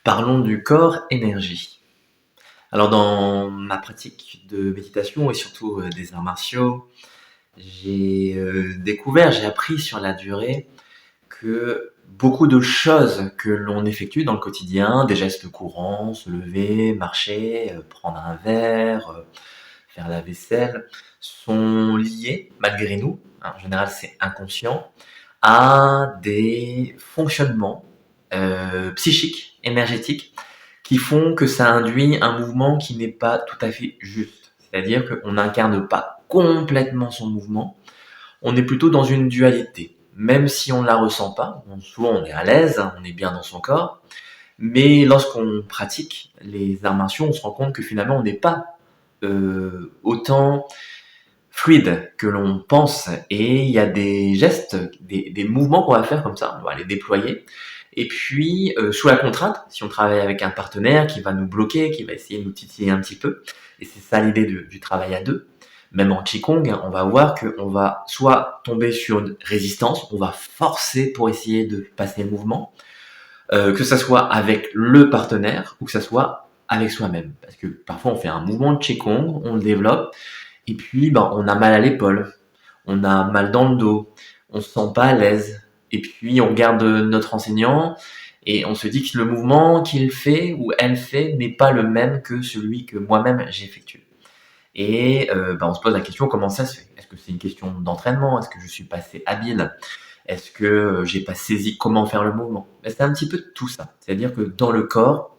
Parlons du corps énergie. Alors dans ma pratique de méditation et surtout des arts martiaux, j'ai appris sur la durée que beaucoup de choses que l'on effectue dans le quotidien, des gestes courants, se lever, marcher, prendre un verre, faire la vaisselle, sont liés, malgré nous, hein, en général c'est inconscient, à des fonctionnements psychiques, énergétiques, qui font que ça induit un mouvement qui n'est pas tout à fait juste. C'est-à-dire qu'on n'incarne pas complètement son mouvement, on est plutôt dans une dualité. Même si on ne la ressent pas, souvent on est à l'aise, on est bien dans son corps, mais lorsqu'on pratique les arts martiaux, on se rend compte que finalement on n'est pas autant fluide que l'on pense, et il y a des gestes, des mouvements qu'on va faire comme ça, on va les déployer, et puis sous la contrainte, si on travaille avec un partenaire qui va nous bloquer, qui va essayer de nous titiller un petit peu, et c'est ça l'idée du travail à deux. Même en Qigong, on va voir qu'on va soit tomber sur une résistance, on va forcer pour essayer de passer le mouvement, que ça soit avec le partenaire ou que ça soit avec soi-même. Parce que parfois on fait un mouvement de Qigong, on le développe, et puis on a mal à l'épaule, on a mal dans le dos, on se sent pas à l'aise, et puis on regarde notre enseignant et on se dit que le mouvement qu'il fait ou elle fait n'est pas le même que celui que moi-même j'effectue. Et on se pose la question, comment ça se fait? Est-ce que c'est une question d'entraînement? Est-ce que je suis pas assez habile? Est-ce que j'ai pas saisi comment faire le mouvement? C'est un petit peu de tout ça. C'est-à-dire que dans le corps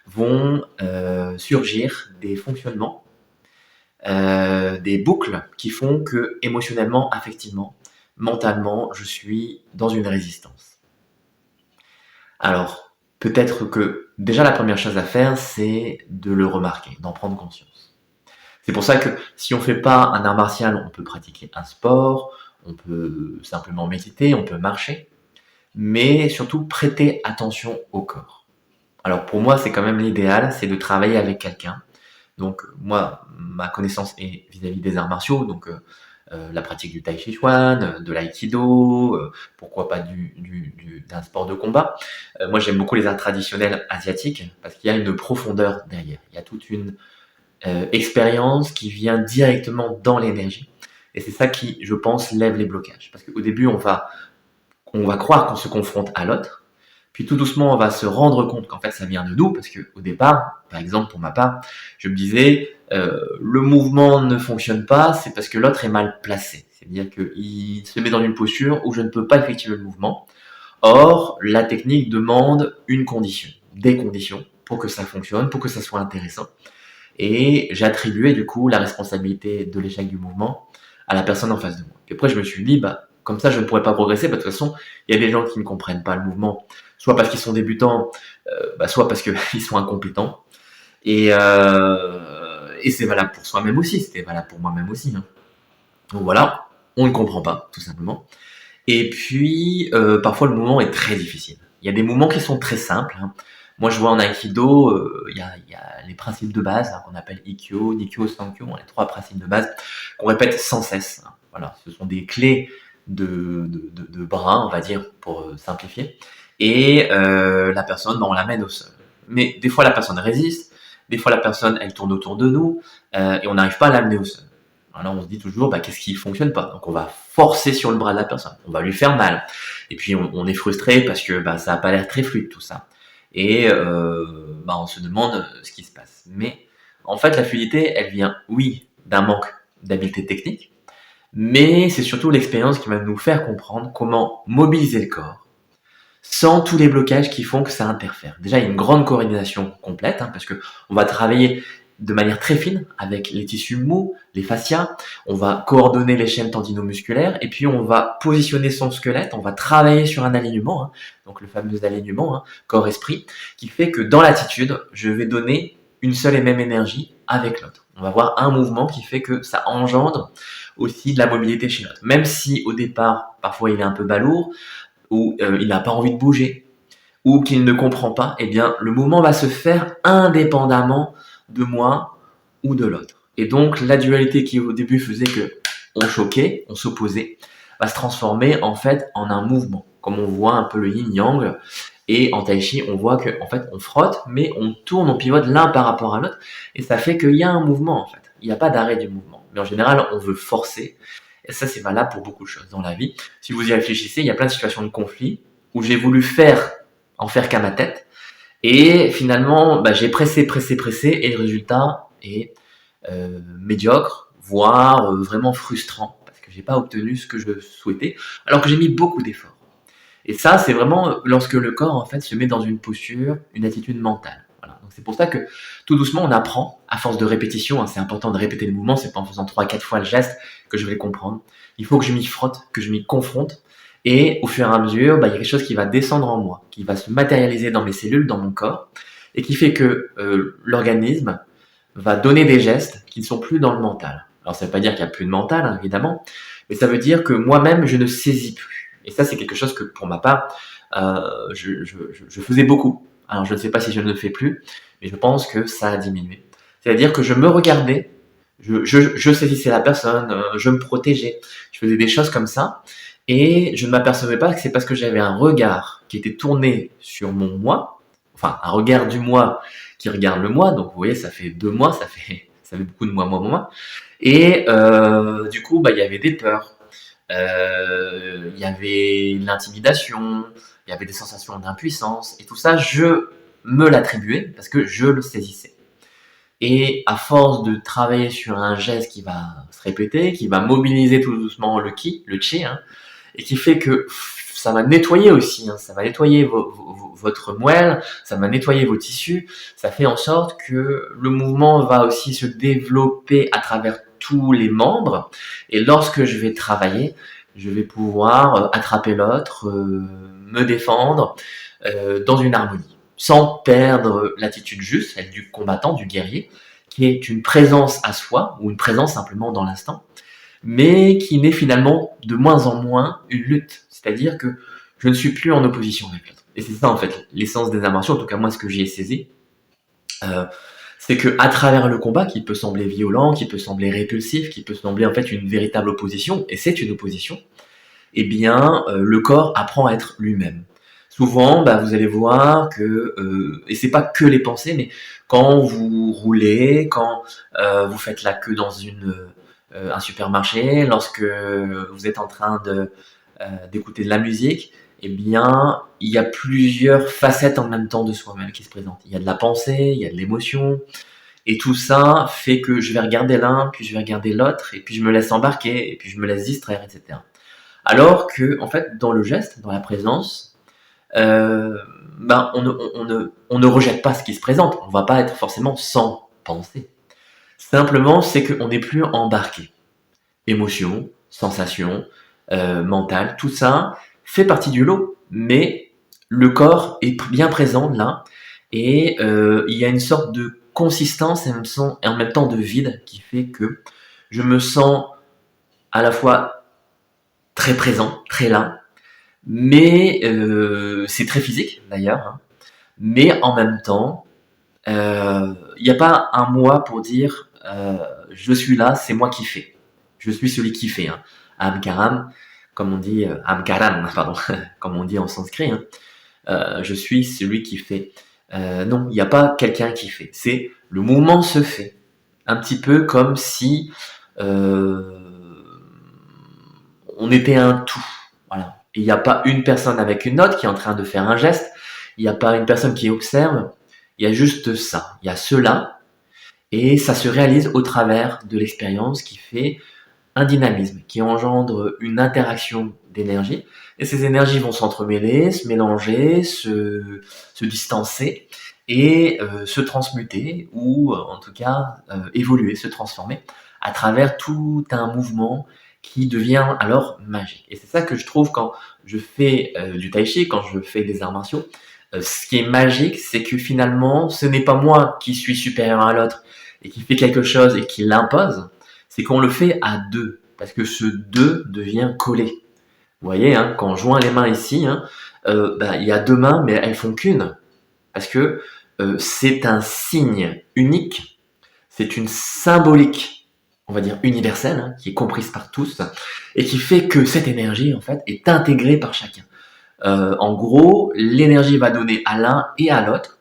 vont surgir des fonctionnements, des boucles qui font que émotionnellement, affectivement, mentalement, je suis dans une résistance. Alors, peut-être que déjà la première chose à faire, c'est de le remarquer, d'en prendre conscience. C'est pour ça que si on fait pas un art martial, on peut pratiquer un sport, on peut simplement méditer, on peut marcher, mais surtout prêter attention au corps. Alors pour moi, c'est quand même l'idéal, c'est de travailler avec quelqu'un. Donc moi, ma connaissance est vis-à-vis des arts martiaux, donc la pratique du tai chi chuan, de l'aïkido, pourquoi pas d'un sport de combat. Moi, j'aime beaucoup les arts traditionnels asiatiques parce qu'il y a une profondeur derrière. Il y a toute une expérience qui vient directement dans l'énergie. Et c'est ça qui, je pense, lève les blocages. Parce qu'au début, on va croire qu'on se confronte à l'autre, puis tout doucement, on va se rendre compte qu'en fait, ça vient de nous, parce qu'au départ, par exemple, pour ma part, je me disais, le mouvement ne fonctionne pas, c'est parce que l'autre est mal placé. C'est-à-dire qu'il se met dans une posture où je ne peux pas effectuer le mouvement. Or, la technique demande une condition, des conditions, pour que ça fonctionne, pour que ça soit intéressant. Et j'attribuais du coup la responsabilité de l'échec du mouvement à la personne en face de moi. Et après, je me suis dit, comme ça, je ne pourrais pas progresser, parce que de toute façon, il y a des gens qui ne comprennent pas le mouvement, soit parce qu'ils sont débutants, soit parce qu'ils sont incompétents. Et c'est valable pour soi-même aussi, c'était valable pour moi-même aussi. Hein. Donc voilà, on ne comprend pas, tout simplement. Et puis, parfois, le mouvement est très difficile. Il y a des mouvements qui sont très simples. Hein. Moi, je vois en Aikido, il y a les principes de base, hein, qu'on appelle Ikkyo, Nikyo, Sankyo, les 3 principes de base qu'on répète sans cesse. Hein. Voilà, ce sont des clés de bras, on va dire, pour simplifier. Et la personne, on l'amène au sol. Mais des fois, la personne résiste, des fois, la personne, elle tourne autour de nous, et on n'arrive pas à l'amener au sol. Alors on se dit toujours, qu'est-ce qui fonctionne pas? Donc on va forcer sur le bras de la personne, on va lui faire mal. Et puis on est frustré parce que ça a pas l'air très fluide tout ça. Et on se demande ce qui se passe. Mais en fait, la fluidité, elle vient, oui, d'un manque d'habileté technique, mais c'est surtout l'expérience qui va nous faire comprendre comment mobiliser le corps sans tous les blocages qui font que ça interfère. Déjà, il y a une grande coordination complète, hein, parce que on va travailler de manière très fine avec les tissus mous, les fascias, on va coordonner les chaînes tendinomusculaires, et puis on va positionner son squelette, on va travailler sur un alignement, hein, donc le fameux alignement, hein, corps-esprit, qui fait que dans l'attitude, je vais donner une seule et même énergie avec l'autre. On va avoir un mouvement qui fait que ça engendre aussi de la mobilité chez l'autre. Même si au départ, parfois il est un peu balourd, ou il n'a pas envie de bouger, ou qu'il ne comprend pas, eh bien le mouvement va se faire indépendamment de moi ou de l'autre. Et donc la dualité qui au début faisait que on choquait, on s'opposait, va se transformer en fait en un mouvement. Comme on voit un peu le yin-yang, Et en tai chi, on voit que en fait, on frotte, mais on tourne, on pivote l'un par rapport à l'autre, et ça fait qu'il y a un mouvement en fait. Il n'y a pas d'arrêt du mouvement. Mais en général, on veut forcer, et ça c'est valable pour beaucoup de choses dans la vie. Si vous y réfléchissez, il y a plein de situations de conflit où j'ai voulu en faire qu'à ma tête, et finalement, j'ai pressé, pressé, pressé, et le résultat est médiocre, voire vraiment frustrant, parce que j'ai pas obtenu ce que je souhaitais, alors que j'ai mis beaucoup d'efforts. Et ça, c'est vraiment lorsque le corps en fait se met dans une posture, une attitude mentale. Voilà. Donc c'est pour ça que tout doucement on apprend à force de répétition. Hein, c'est important de répéter le mouvement. C'est pas en faisant 3, 4 fois le geste que je vais le comprendre. Il faut que je m'y frotte, que je m'y confronte. Et au fur et à mesure, il y a quelque chose qui va descendre en moi, qui va se matérialiser dans mes cellules, dans mon corps, et qui fait que l'organisme va donner des gestes qui ne sont plus dans le mental. Alors ça veut pas dire qu'il n'y a plus de mental, hein, évidemment, mais ça veut dire que moi-même, je ne saisis plus. Et ça, c'est quelque chose que, pour ma part, je faisais beaucoup. Alors je ne sais pas si je ne le fais plus, mais je pense que ça a diminué. C'est-à-dire que je me regardais, je saisissais la personne, je me protégeais, je faisais des choses comme ça, et je ne m'apercevais pas que c'est parce que j'avais un regard qui était tourné sur mon moi, enfin un regard du moi qui regarde le moi, donc vous voyez, ça fait 2 mois, ça fait beaucoup de moi. Et du coup, il y avait des peurs, il y avait l'intimidation, il y avait des sensations d'impuissance, et tout ça, je me l'attribuais parce que je le saisissais. Et à force de travailler sur un geste qui va se répéter, qui va mobiliser tout doucement le ki, le chi, hein, et qui fait que ça va nettoyer aussi, hein, ça va nettoyer votre moelle, ça va nettoyer vos tissus, ça fait en sorte que le mouvement va aussi se développer à travers tous les membres, et lorsque je vais travailler, je vais pouvoir attraper l'autre, me défendre dans une harmonie, sans perdre l'attitude juste, celle du combattant, du guerrier, qui est une présence à soi, ou une présence simplement dans l'instant, mais qui n'est finalement de moins en moins une lutte. C'est-à-dire que je ne suis plus en opposition avec l'autre. Et c'est ça, en fait, l'essence des arts martiaux, en tout cas moi, ce que j'y ai saisi, euh, c'est que à travers le combat, qui peut sembler violent, qui peut sembler répulsif, qui peut sembler en fait une véritable opposition, et c'est une opposition, eh bien, le corps apprend à être lui-même. Souvent, vous allez voir que, et c'est pas que les pensées, mais quand vous roulez, quand vous faites la queue dans un supermarché, lorsque vous êtes en train d'écouter de la musique, eh bien, il y a plusieurs facettes en même temps de soi-même qui se présentent. Il y a de la pensée, il y a de l'émotion, et tout ça fait que je vais regarder l'un, puis je vais regarder l'autre, et puis je me laisse embarquer, et puis je me laisse distraire, etc. Alors que, en fait, dans le geste, dans la présence, euh, on ne rejette pas ce qui se présente. On va pas être forcément sans penser. Simplement, c'est qu'on n'est plus embarqué. Émotion, sensation, mental, tout ça fait partie du lot, mais le corps est bien présent là, et il y a une sorte de consistance et en même temps de vide qui fait que je me sens à la fois très présent, très là, mais c'est très physique d'ailleurs, hein, mais en même temps, il n'y a pas un moi pour dire je suis là, c'est moi qui fais. Je suis celui qui fait. Hein. Amkaram, comme on dit, Amkaram, pardon, comme on dit en sanskrit. Hein. Je suis celui qui fait. Non, il n'y a pas quelqu'un qui fait. C'est le mouvement se fait. Un petit peu comme si euh, on était un tout. Voilà. Et il n'y a pas une personne avec une autre qui est en train de faire un geste. Il n'y a pas une personne qui observe. Il y a juste ça. Il y a cela. Et ça se réalise au travers de l'expérience qui fait un dynamisme, qui engendre une interaction d'énergie. Et ces énergies vont s'entremêler, se mélanger, se distancer et se transmuter ou en tout cas évoluer, se transformer à travers tout un mouvement qui devient alors magique. Et c'est ça que je trouve quand je fais du tai chi, quand je fais des arts martiaux. Ce qui est magique, c'est que finalement, ce n'est pas moi qui suis supérieur à l'autre et qui fait quelque chose et qui l'impose, c'est qu'on le fait à deux, parce que ce deux devient collé. Vous voyez, hein, quand on joint les mains ici, hein, il y a 2 mains, mais elles font qu'une, parce que c'est un signe unique, c'est une symbolique, on va dire universelle, hein, qui est comprise par tous, et qui fait que cette énergie, en fait, est intégrée par chacun. En gros, l'énergie va donner à l'un et à l'autre.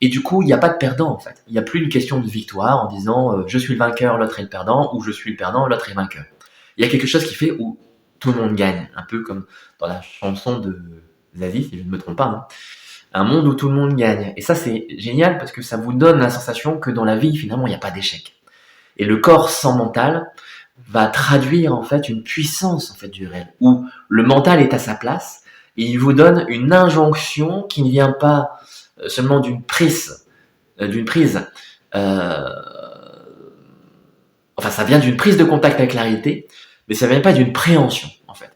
Et du coup, il n'y a pas de perdant en fait. Il n'y a plus une question de victoire en disant je suis le vainqueur, l'autre est le perdant, ou je suis le perdant, l'autre est le vainqueur. Il y a quelque chose qui fait où tout le monde gagne, un peu comme dans la chanson de Zazie, si je ne me trompe pas, hein. Un monde où tout le monde gagne. Et ça, c'est génial parce que ça vous donne la sensation que dans la vie, finalement, il n'y a pas d'échec. Et le corps sans mental va traduire en fait une puissance en fait du réel, où le mental est à sa place et il vous donne une injonction qui ne vient pas seulement d'une prise, euh, enfin ça vient d'une prise de contact avec la réalité, mais ça vient pas d'une préhension en fait.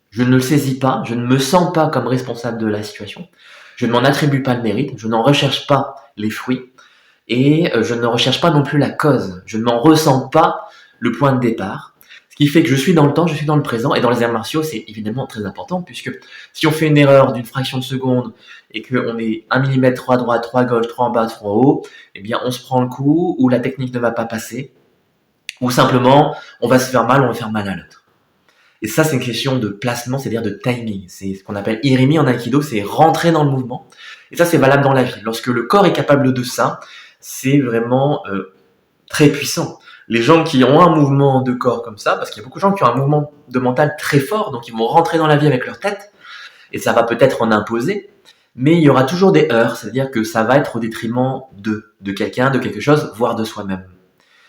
Je ne le saisis pas, je ne me sens pas comme responsable de la situation, je ne m'en attribue pas le mérite, je n'en recherche pas les fruits, et je ne recherche pas non plus la cause, je ne m'en ressens pas le point de départ, ce qui fait que je suis dans le temps, je suis dans le présent, et dans les arts martiaux, c'est évidemment très important, puisque si on fait une erreur d'une fraction de seconde, et qu'on est 1 millimètre 3 à droite, 3 à gauche, 3 en bas, 3 en haut, eh bien on se prend le coup, ou la technique ne va pas passer, ou simplement on va se faire mal, on va faire mal à l'autre. Et ça, c'est une question de placement, c'est-à-dire de timing. C'est ce qu'on appelle irimi en aikido, c'est rentrer dans le mouvement. Et ça, c'est valable dans la vie. Lorsque le corps est capable de ça, c'est vraiment très puissant. Les gens qui ont un mouvement de corps comme ça, parce qu'il y a beaucoup de gens qui ont un mouvement de mental très fort, donc ils vont rentrer dans la vie avec leur tête, et ça va peut-être en imposer, mais il y aura toujours des heurts, c'est-à-dire que ça va être au détriment de quelqu'un, de quelque chose, voire de soi-même.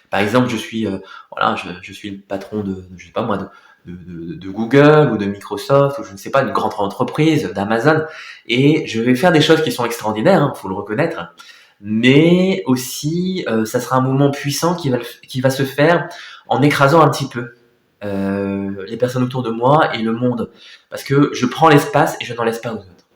Par exemple, je suis le patron je sais pas moi, de Google ou de Microsoft ou je ne sais pas, d'une grande entreprise, d'Amazon, et je vais faire des choses qui sont extraordinaires, hein, faut le reconnaître, mais aussi ça sera un mouvement puissant qui va se faire en écrasant un petit peu les personnes autour de moi et le monde, parce que je prends l'espace et je n'en laisse pas aux autres.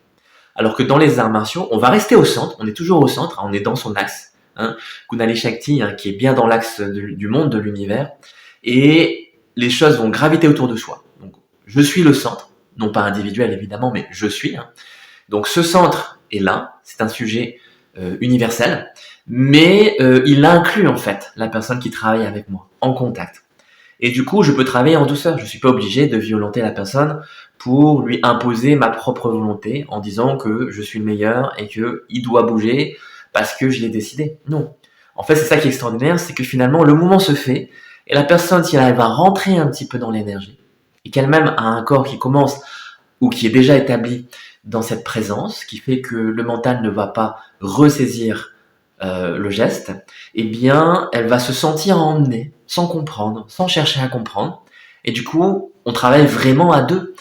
Alors que dans les arts martiaux, on va rester au centre, on est toujours au centre, on est dans son axe, hein, Kunali Shakti, hein, qui est bien dans l'axe du monde, de l'univers, et les choses vont graviter autour de soi. Donc, je suis le centre, non pas individuel évidemment, mais je suis. Hein. Donc, ce centre est là, c'est un sujet universel, mais il inclut en fait la personne qui travaille avec moi, en contact. Et du coup, je peux travailler en douceur. Je ne suis pas obligé de violenter la personne pour lui imposer ma propre volonté en disant que je suis le meilleur et qu'il doit bouger parce que je l'ai décidé. Non. En fait, c'est ça qui est extraordinaire, c'est que finalement, le mouvement se fait et la personne, si elle arrive à rentrer un petit peu dans l'énergie et qu'elle-même a un corps qui commence ou qui est déjà établi dans cette présence, qui fait que le mental ne va pas ressaisir le geste, eh bien, elle va se sentir emmenée, sans comprendre, sans chercher à comprendre. Et du coup, on travaille vraiment à deux.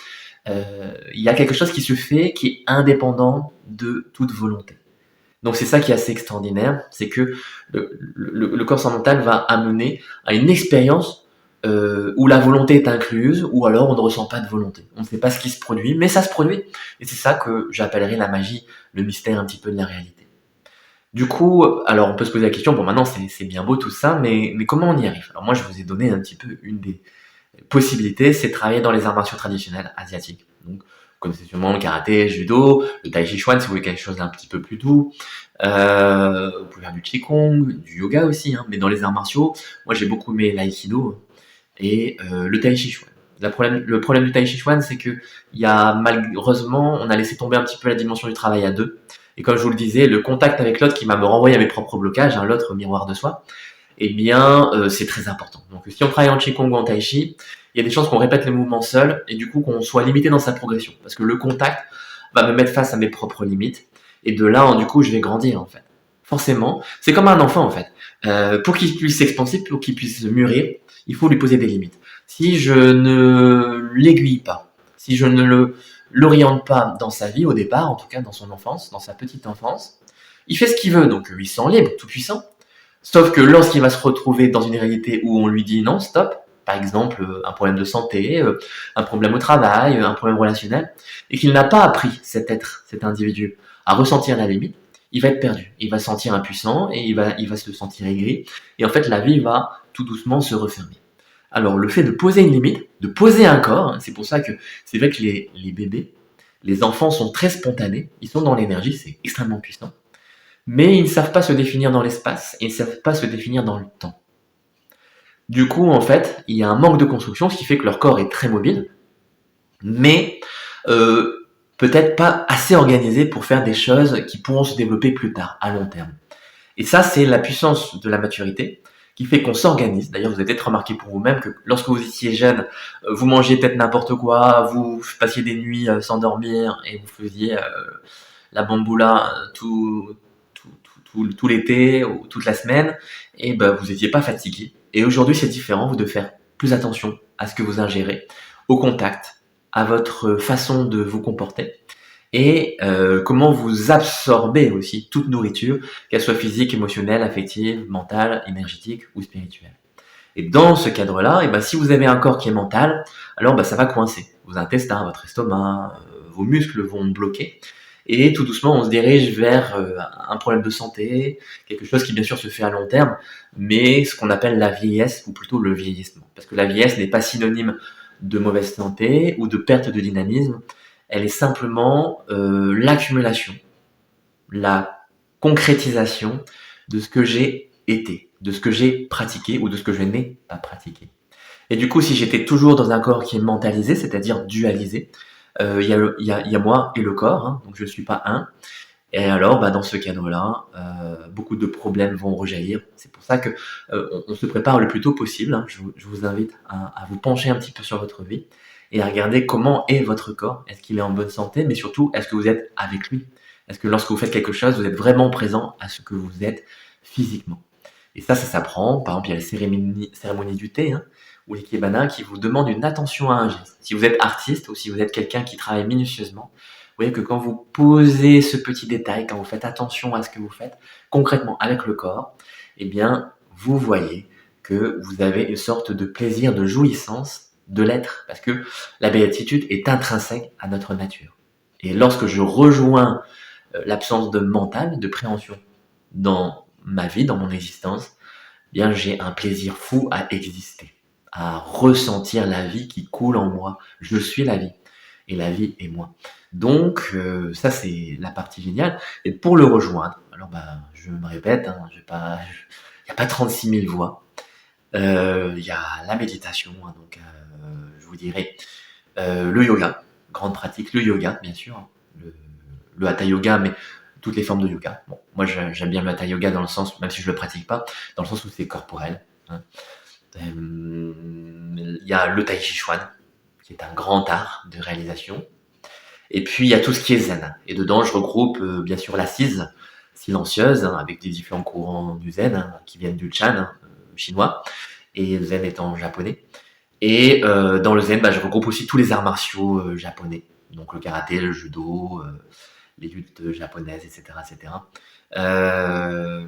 Il y a quelque chose qui se fait qui est indépendant de toute volonté. Donc c'est ça qui est assez extraordinaire, c'est que le corps sans mental va amener à une expérience où la volonté est incluse, ou alors on ne ressent pas de volonté. On ne sait pas ce qui se produit, mais ça se produit. Et c'est ça que j'appellerais la magie, le mystère un petit peu de la réalité. Du coup, alors on peut se poser la question, bon maintenant c'est bien beau tout ça, mais comment on y arrive? Alors moi je vous ai donné un petit peu une des possibilités, c'est de travailler dans les arts martiaux traditionnels asiatiques. Donc vous connaissez sûrement le karaté, le judo, le tai chi chuan si vous voulez quelque chose d'un petit peu plus doux. Vous pouvez faire du qigong, du yoga aussi, hein, mais dans les arts martiaux, moi j'ai beaucoup aimé l'aïkido et le tai chi chuan. Le problème du tai chi chuan, c'est que malheureusement, on a laissé tomber un petit peu la dimension du travail à deux. Et comme je vous le disais, le contact avec l'autre qui va me renvoyer à mes propres blocages, hein, l'autre miroir de soi, eh bien, c'est très important. Donc, si on travaille en Qigong ou en Tai Chi, il y a des chances qu'on répète les mouvements seul et du coup qu'on soit limité dans sa progression. Parce que le contact va me mettre face à mes propres limites. Et de là, du coup, je vais grandir, en fait. Forcément, c'est comme un enfant, en fait. Pour qu'il puisse s'expanser, pour qu'il puisse mûrir, il faut lui poser des limites. Si je ne l'aiguille pas, si je ne l'oriente pas dans sa vie au départ, en tout cas dans son enfance, dans sa petite enfance, il fait ce qu'il veut, donc il se sent libre, tout puissant. Sauf que lorsqu'il va se retrouver dans une réalité où on lui dit non, stop, par exemple un problème de santé, un problème au travail, un problème relationnel, et qu'il n'a pas appris cet être, cet individu, à ressentir la limite, il va être perdu, il va se sentir impuissant et il va se sentir aigri, et en fait la vie va tout doucement se refermer. Alors le fait de poser une limite, de poser un corps, hein, c'est pour ça que c'est vrai que les bébés, les enfants sont très spontanés, ils sont dans l'énergie, c'est extrêmement puissant, mais ils ne savent pas se définir dans l'espace et ils ne savent pas se définir dans le temps. Du coup, en fait, il y a un manque de construction, ce qui fait que leur corps est très mobile, mais peut-être pas assez organisé pour faire des choses qui pourront se développer plus tard, à long terme. Et ça, c'est la puissance de la maturité qui fait qu'on s'organise. D'ailleurs, vous avez peut-être remarqué pour vous-même que lorsque vous étiez jeune, vous mangiez peut-être n'importe quoi, vous passiez des nuits sans dormir et vous faisiez la bamboula tout l'été ou toute la semaine, et ben vous n'étiez pas fatigué. Et aujourd'hui, c'est différent, vous devez faire plus attention à ce que vous ingérez, au contact, à votre façon de vous comporter et comment vous absorbez aussi toute nourriture, qu'elle soit physique, émotionnelle, affective, mentale, énergétique ou spirituelle. Et dans ce cadre-là, et ben, si vous avez un corps qui est mental, alors ben, ça va coincer. Vos intestins, votre estomac, vos muscles vont bloquer. Et tout doucement, on se dirige vers un problème de santé, quelque chose qui bien sûr se fait à long terme, mais ce qu'on appelle la vieillesse, ou plutôt le vieillissement. Parce que la vieillesse n'est pas synonyme de mauvaise santé ou de perte de dynamisme, elle est simplement l'accumulation, la concrétisation de ce que j'ai été, de ce que j'ai pratiqué ou de ce que je n'ai pas pratiqué. Et du coup, si j'étais toujours dans un corps qui est mentalisé, c'est-à-dire dualisé, il y a moi et le corps, hein, donc je ne suis pas un. Et alors, bah, dans ce cadre-là, beaucoup de problèmes vont rejaillir. C'est pour ça que on se prépare le plus tôt possible, hein. Je vous invite à vous pencher un petit peu sur votre vie et à regarder comment est votre corps. Est-ce qu'il est en bonne santé, mais surtout, est-ce que vous êtes avec lui? Est-ce que lorsque vous faites quelque chose, vous êtes vraiment présent à ce que vous êtes physiquement? Et ça s'apprend. Par exemple, il y a la cérémonie du thé, hein, ou l'ikebana qui vous demande une attention à un geste. Si vous êtes artiste ou si vous êtes quelqu'un qui travaille minutieusement, vous voyez que quand vous posez ce petit détail, quand vous faites attention à ce que vous faites concrètement avec le corps, eh bien, vous voyez que vous avez une sorte de plaisir, de jouissance de l'être, parce que la béatitude est intrinsèque à notre nature. Et lorsque je rejoins l'absence de mental, de préhension dans ma vie, dans mon existence, eh bien j'ai un plaisir fou à exister, à ressentir la vie qui coule en moi. Je suis la vie et la vie est moi. Donc ça c'est la partie géniale. Et pour le rejoindre, alors bah je me répète, hein, il n'y a pas 36 000 voies. Il y a la méditation, hein, donc je vous dirais le yoga, grande pratique, le yoga bien sûr, hein, le hatha yoga, mais toutes les formes de yoga. Bon, moi j'aime bien le hatha yoga dans le sens, même si je le pratique pas, dans le sens où c'est corporel, hein. Il y a le tai chi chuan, qui est un grand art de réalisation. Et puis il y a tout ce qui est zen. Et dedans, je regroupe bien sûr l'assise silencieuse, hein, avec des différents courants du zen, hein, qui viennent du Chan, hein, chinois, et le zen étant japonais. Et dans le zen, bah, je regroupe aussi tous les arts martiaux japonais. Donc le karaté, le judo, les luttes japonaises, etc. etc. Euh,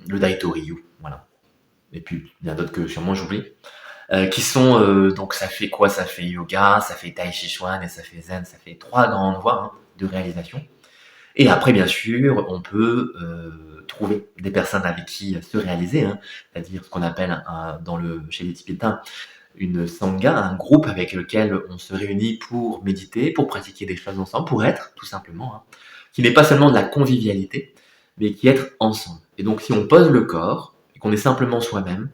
le daitoryu, voilà. Et puis il y en a d'autres que sûrement j'oublie. Qui sont donc ça fait quoi? Ça fait yoga, ça fait tai chi chuan et ça fait zen, ça fait trois grandes voies, hein, de réalisation. Et après bien sûr on peut trouver des personnes avec qui se réaliser, hein, c'est-à-dire ce qu'on appelle chez les Tibétains une sangha, un groupe avec lequel on se réunit pour méditer, pour pratiquer des choses ensemble, pour être tout simplement, hein, qui n'est pas seulement de la convivialité, mais qui est être ensemble. Et donc si on pose le corps et qu'on est simplement soi-même,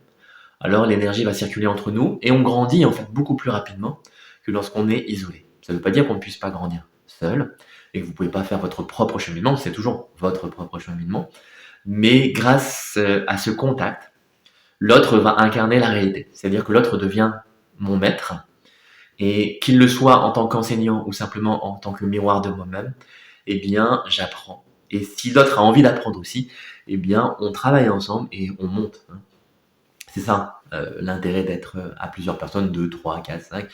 alors l'énergie va circuler entre nous et on grandit en fait beaucoup plus rapidement que lorsqu'on est isolé. Ça ne veut pas dire qu'on ne puisse pas grandir seul et que vous ne pouvez pas faire votre propre cheminement, c'est toujours votre propre cheminement, mais grâce à ce contact, l'autre va incarner la réalité. C'est-à-dire que l'autre devient mon maître et qu'il le soit en tant qu'enseignant ou simplement en tant que miroir de moi-même, eh bien j'apprends. Et si l'autre a envie d'apprendre aussi, eh bien on travaille ensemble et on monte, hein. C'est ça, l'intérêt d'être à plusieurs personnes, 2, 3, 4, 5.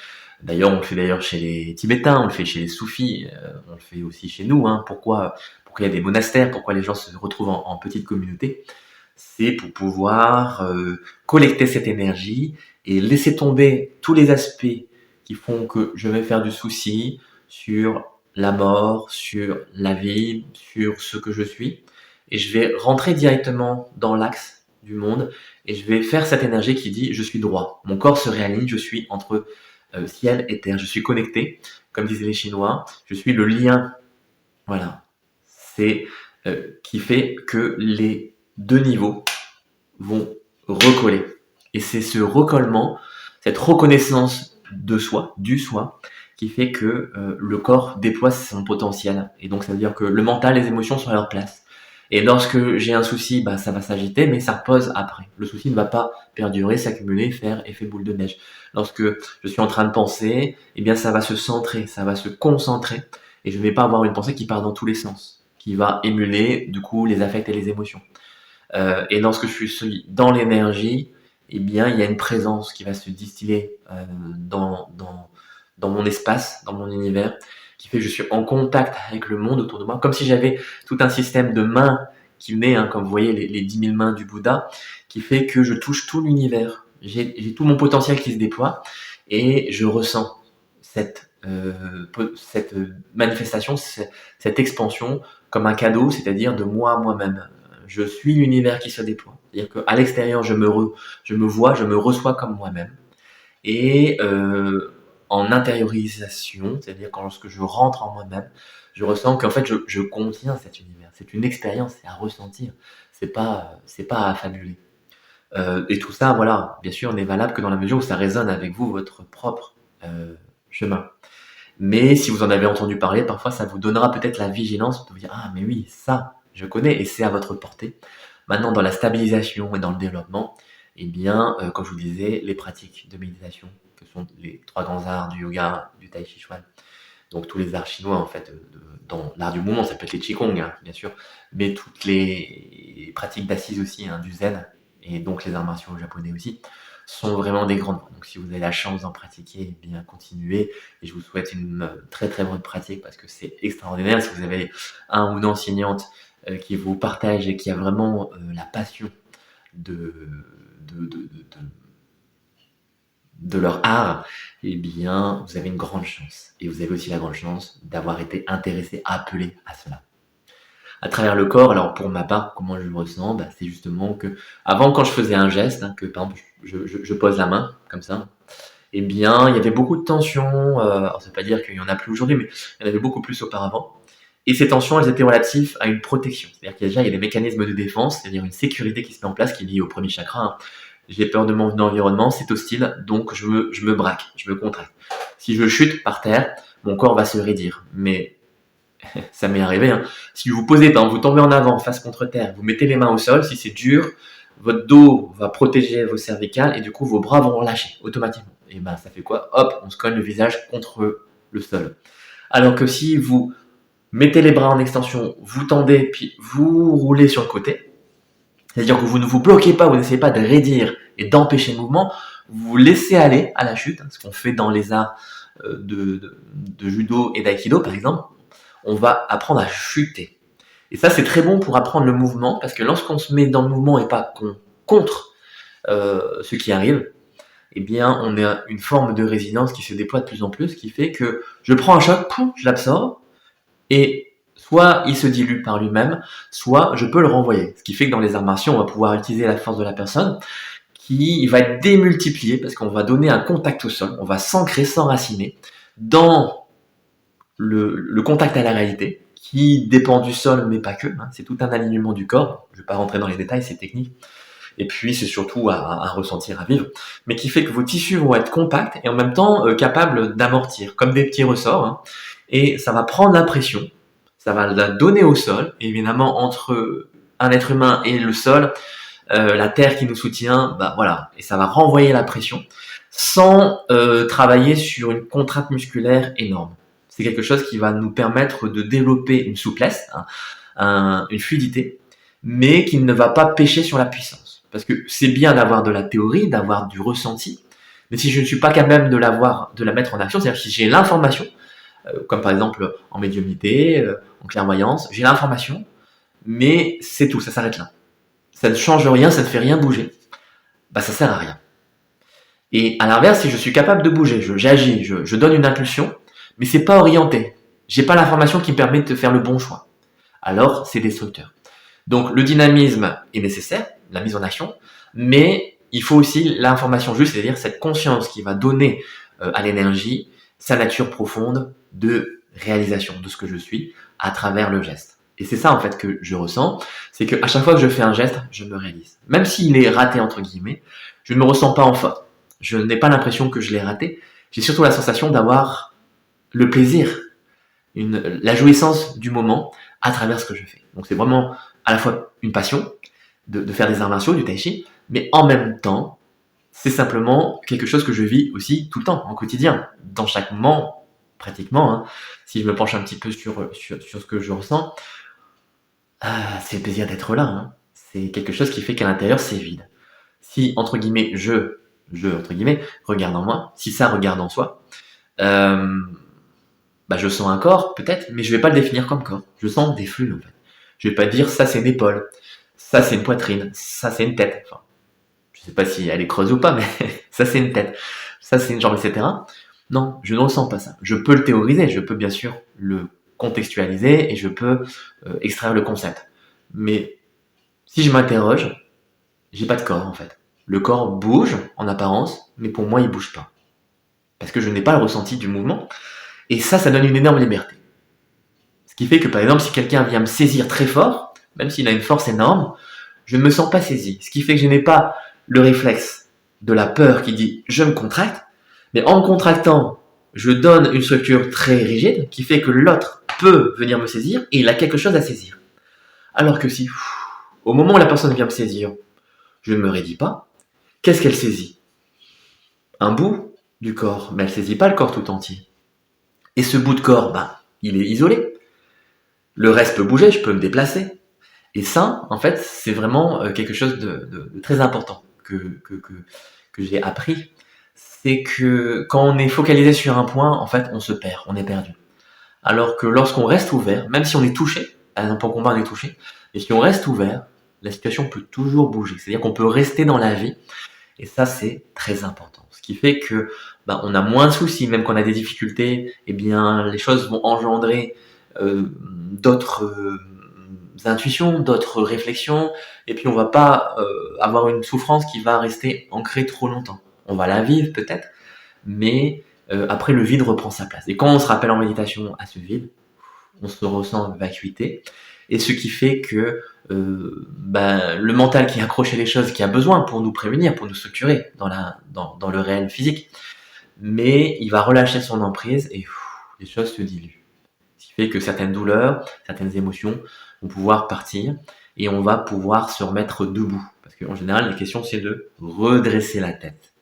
D'ailleurs, on le fait d'ailleurs chez les Tibétains, on le fait chez les soufis, on le fait aussi chez nous, hein. Pourquoi il y a des monastères, pourquoi les gens se retrouvent en petite communauté? C'est pour pouvoir collecter cette énergie et laisser tomber tous les aspects qui font que je vais faire du souci sur la mort, sur la vie, sur ce que je suis. Et je vais rentrer directement dans l'axe du monde et je vais faire cette énergie qui dit je suis droit. Mon corps se réaligne, je suis entre ciel et terre, je suis connecté, comme disaient les Chinois, je suis le lien. Voilà. C'est qui fait que les deux niveaux vont recoller. Et c'est ce recollement, cette reconnaissance de soi, du soi, qui fait que le corps déploie son potentiel. Et donc ça veut dire que le mental, les émotions sont à leur place. Et lorsque j'ai un souci, bah, ça va s'agiter, mais ça repose après. Le souci ne va pas perdurer, s'accumuler, faire effet boule de neige. Lorsque je suis en train de penser, eh bien ça va se centrer, ça va se concentrer, et je ne vais pas avoir une pensée qui part dans tous les sens, qui va émuler du coup les affects et les émotions. Et lorsque je suis dans l'énergie, eh bien il y a une présence qui va se distiller dans mon espace, dans mon univers, qui fait que je suis en contact avec le monde autour de moi, comme si j'avais tout un système de mains qui venait, hein, comme vous voyez les 10 000 mains du Bouddha, qui fait que je touche tout l'univers. J'ai tout mon potentiel qui se déploie et je ressens cette manifestation, cette expansion comme un cadeau, c'est-à-dire de moi à moi-même. Je suis l'univers qui se déploie. C'est-à-dire qu'à l'extérieur, je me vois, je me reçois comme moi-même. Et en intériorisation, c'est-à-dire quand lorsque je rentre en moi-même, je ressens qu'en fait je contiens cet univers. C'est une expérience, c'est à ressentir. C'est pas à fabuler. Et tout ça, voilà, bien sûr, n'est valable que dans la mesure où ça résonne avec vous, votre propre chemin. Mais si vous en avez entendu parler, parfois ça vous donnera peut-être la vigilance de vous dire ah mais oui, ça, je connais et c'est à votre portée. Maintenant, dans la stabilisation et dans le développement, eh bien, comme je vous disais, les pratiques de méditation, que sont les trois grands arts du yoga, du tai chi chuan, donc tous les arts chinois en fait, dans l'art du mouvement, ça peut être les qigong, hein, bien sûr, mais toutes les pratiques d'assises aussi, hein, du zen, et donc les arts martiaux japonais aussi, sont vraiment des grandes voies. Donc si vous avez la chance d'en pratiquer, eh bien continuez, et je vous souhaite une très très bonne pratique parce que c'est extraordinaire. Si vous avez un ou une enseignante qui vous partage et qui a vraiment la passion de, de, de, de, de leur art, eh bien, vous avez une grande chance. Et vous avez aussi la grande chance d'avoir été intéressé, appelé à cela. À travers le corps, alors pour ma part, comment je le ressens, bah, c'est justement que, avant, quand je faisais un geste, hein, que par exemple, je pose la main, comme ça, eh bien, il y avait beaucoup de tensions. Alors, ça veut pas dire qu'il y en a plus aujourd'hui, mais il y en avait beaucoup plus auparavant. Et ces tensions, elles étaient relatives à une protection. C'est-à-dire qu'il y a des mécanismes de défense, c'est-à-dire une sécurité qui se met en place, qui est liée au premier chakra, hein. J'ai peur de mon environnement, c'est hostile, donc je me braque, je me contracte. Si je chute par terre, mon corps va se raidir. Mais ça m'est arrivé, hein. Si vous posez, par exemple, vous tombez en avant, face contre terre, vous mettez les mains au sol, si c'est dur, votre dos va protéger vos cervicales et du coup vos bras vont relâcher automatiquement. Et ben ça fait quoi? Hop, on se colle le visage contre le sol. Alors que si vous mettez les bras en extension, vous tendez, puis vous roulez sur le côté, c'est-à-dire que vous ne vous bloquez pas, vous n'essayez pas de raidir et d'empêcher le mouvement, vous vous laissez aller à la chute, ce qu'on fait dans les arts de judo et d'aïkido par exemple, on va apprendre à chuter. Et ça c'est très bon pour apprendre le mouvement, parce que lorsqu'on se met dans le mouvement et pas qu'on contre ce qui arrive, eh bien on a une forme de résilience qui se déploie de plus en plus, qui fait que je prends un choc, poum, je l'absorbe, et soit il se dilue par lui-même, soit je peux le renvoyer. Ce qui fait que dans les arts martiaux, on va pouvoir utiliser la force de la personne qui va être démultipliée parce qu'on va donner un contact au sol, on va s'ancrer, s'enraciner dans le contact à la réalité qui dépend du sol mais pas que, hein, c'est tout un alignement du corps, je ne vais pas rentrer dans les détails, c'est technique, et puis c'est surtout à ressentir, à vivre, mais qui fait que vos tissus vont être compacts et en même temps capables d'amortir, comme des petits ressorts, hein, et ça va prendre la pression, ça va la donner au sol, et évidemment entre un être humain et le sol, la terre qui nous soutient, bah voilà, et ça va renvoyer la pression sans travailler sur une contrainte musculaire énorme. C'est quelque chose qui va nous permettre de développer une souplesse, hein, une fluidité, mais qui ne va pas pêcher sur la puissance. Parce que c'est bien d'avoir de la théorie, d'avoir du ressenti, mais si je ne suis pas capable de la mettre en action, c'est-à-dire si j'ai l'information, comme par exemple en médiumnité, en clairvoyance, j'ai l'information, mais c'est tout, ça s'arrête là. Ça ne change rien, ça ne fait rien bouger. Bah ça sert à rien. Et à l'inverse, si je suis capable de bouger, j'agis, je donne une impulsion, mais c'est pas orienté. J'ai pas l'information qui me permet de faire le bon choix. Alors, c'est destructeur. Donc, le dynamisme est nécessaire, la mise en action, mais il faut aussi l'information juste, c'est-à-dire cette conscience qui va donner à l'énergie sa nature profonde de réalisation de ce que je suis à travers le geste. Et c'est ça en fait que je ressens, c'est qu'à chaque fois que je fais un geste, je me réalise. Même s'il est raté entre guillemets, je ne me ressens pas en faute. Je n'ai pas l'impression que je l'ai raté, j'ai surtout la sensation d'avoir le plaisir, la jouissance du moment à travers ce que je fais. Donc c'est vraiment à la fois une passion de faire des arts martiaux, du tai chi, mais en même temps, c'est simplement quelque chose que je vis aussi tout le temps, en quotidien, dans chaque moment, pratiquement. Hein. Si je me penche un petit peu sur ce que je ressens, c'est le plaisir d'être là. Hein. C'est quelque chose qui fait qu'à l'intérieur, c'est vide. Si, entre guillemets, entre guillemets, regarde en moi, si ça regarde en soi, euh, je sens un corps, peut-être, mais je vais pas le définir comme corps. Je sens des flux, en fait. Je vais pas dire ça c'est une épaule, ça c'est une poitrine, ça c'est une tête. Enfin, je sais pas si elle est creuse ou pas, mais ça c'est une tête, ça c'est une jambe, etc. Non, je ne ressens pas ça. Je peux le théoriser, je peux bien sûr le contextualiser et je peux extraire le concept. Mais si je m'interroge, j'ai pas de corps en fait. Le corps bouge en apparence, mais pour moi il bouge pas. Parce que je n'ai pas le ressenti du mouvement. Et ça donne une énorme liberté. Ce qui fait que par exemple, si quelqu'un vient me saisir très fort, même s'il a une force énorme, je ne me sens pas saisi. Ce qui fait que je n'ai pas le réflexe de la peur qui dit je me contracte, mais en me contractant, je donne une structure très rigide qui fait que l'autre peut venir me saisir et il a quelque chose à saisir. Alors que si, au moment où la personne vient me saisir, je ne me raidis pas, qu'est-ce qu'elle saisit? Un bout du corps, mais elle ne saisit pas le corps tout entier. Et ce bout de corps, il est isolé. Le reste peut bouger, je peux me déplacer. Et ça, en fait, c'est vraiment quelque chose de très important que j'ai appris. C'est que quand on est focalisé sur un point, en fait, on se perd, on est perdu. Alors que lorsqu'on reste ouvert, même si on est touché, par exemple en combat on est touché, et si on reste ouvert, la situation peut toujours bouger. C'est-à-dire qu'on peut rester dans la vie, et ça c'est très important. Ce qui fait que on a moins de soucis, même quand on a des difficultés, eh bien les choses vont engendrer d'autres intuitions, d'autres réflexions, et puis on va pas avoir une souffrance qui va rester ancrée trop longtemps. On va la vivre peut-être, mais après le vide reprend sa place. Et quand on se rappelle en méditation à ce vide, on se ressent vacuité, et ce qui fait que le mental qui accroche les choses, qui a besoin pour nous prévenir, pour nous structurer dans le réel physique, mais il va relâcher son emprise et les choses se diluent. Ce qui fait que certaines douleurs, certaines émotions vont pouvoir partir et on va pouvoir se remettre debout. Parce qu'en général, la question c'est de redresser la tête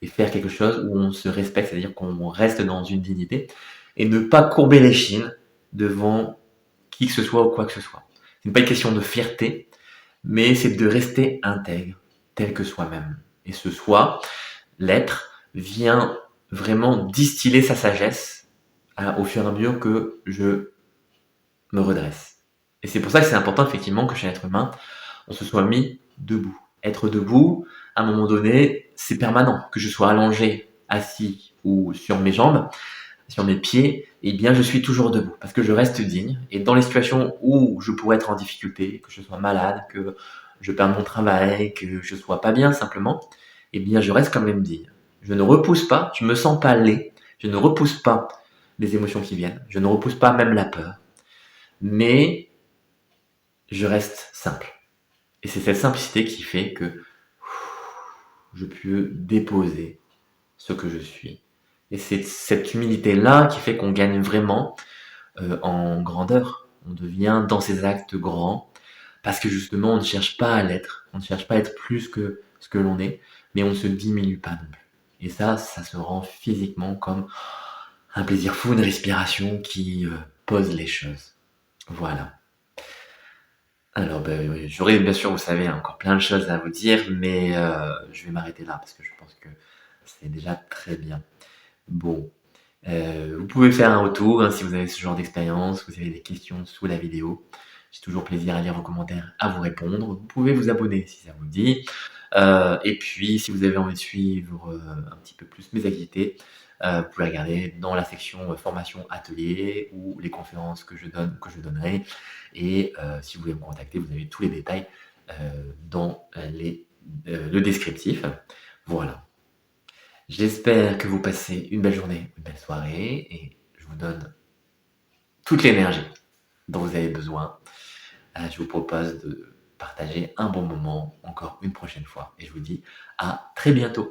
et faire quelque chose où on se respecte, c'est-à-dire qu'on reste dans une dignité et ne pas courber les chines devant qui que ce soit ou quoi que ce soit. Ce n'est pas une question de fierté, mais c'est de rester intègre, tel que soi-même. Et ce soi, l'être, vient vraiment distiller sa sagesse au fur et à mesure que je me redresse. Et c'est pour ça que c'est important effectivement que chez l'être humain, on se soit mis debout. Être debout, à un moment donné, c'est permanent. Que je sois allongé, assis ou sur mes jambes, sur mes pieds, eh bien je suis toujours debout parce que je reste digne. Et dans les situations où je pourrais être en difficulté, que je sois malade, que je perde mon travail, que je sois pas bien simplement, eh bien je reste quand même digne. Je ne repousse pas, je me sens pas laid, je ne repousse pas les émotions qui viennent, je ne repousse pas même la peur, mais je reste simple. Et c'est cette simplicité qui fait que je peux déposer ce que je suis. Et c'est cette humilité-là qui fait qu'on gagne vraiment en grandeur. On devient dans ses actes grands, parce que justement, on ne cherche pas à l'être, on ne cherche pas à être plus que ce que l'on est, mais on ne se diminue pas non plus. Et ça se rend physiquement comme un plaisir fou, une respiration qui pose les choses. Voilà. Alors, oui, j'aurais bien sûr, vous savez, encore plein de choses à vous dire, mais je vais m'arrêter là parce que je pense que c'est déjà très bien. Bon, vous pouvez faire un retour hein, si vous avez ce genre d'expérience, vous avez des questions sous la vidéo. J'ai toujours plaisir à lire vos commentaires, à vous répondre. Vous pouvez vous abonner si ça vous dit. Et puis, si vous avez envie de suivre un petit peu plus mes activités, vous pouvez regarder dans la section formation atelier ou les conférences que je donnerai. Et si vous voulez me contacter, vous avez tous les détails dans le descriptif. Voilà. J'espère que vous passez une belle journée, une belle soirée, et je vous donne toute l'énergie dont vous avez besoin. Je vous propose de partager un bon moment encore une prochaine fois, et je vous dis à très bientôt.